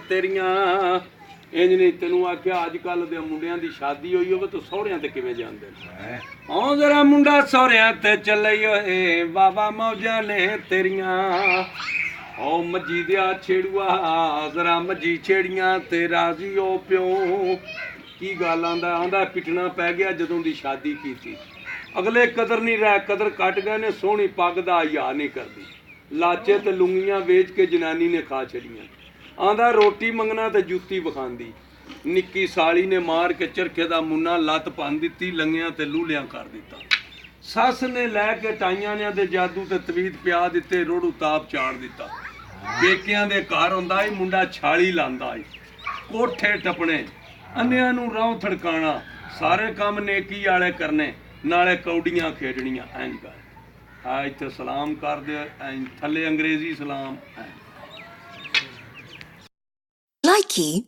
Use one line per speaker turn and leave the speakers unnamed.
तेरियां इंज नहीं तेनू आख्या अजकल दे मुंडियां दी शादी होई होवे तो सौहरियां ते किवें जांदे ने औ जरा मुंडा सौहरियां ते चले ओए बाबा मौजां ने तेरियां ओ मज्जी दिया छेड़ुआ जरा मज्जी छेड़ियां ते राजी ओ प्यो की गल आंदा पिटना पै गया जदों दी शादी कीती अगले कदर नहीं रह कदर कट गए ने सोहनी पग दा हया नहीं करदी लाचे ते लुंगियां वेच के जनानी ने खा छड़ियां आंदा रोटी मंगना ते जुत्ती विखांदी निक्की साली ने मार के चरखे दा मुन्ना लत भन दित्ती लंगियां ते लूलियां कर दिता सस ने लैके टाइयां ने दे जादू ते तवीत पिया दिते रोड़ू ताप चाड़ दिता पेकियां दे घर हुंदा ही मुंडा छाली लांदा ही कोठे टपने अन्नियां नूं रौं थड़काना सारे काम नेकी वाले करने नाले कौड़ियां खेडनियां इंज कर आ इत्थे सलाम कर दे थल्ले अंग्रेजी सलाम
Likey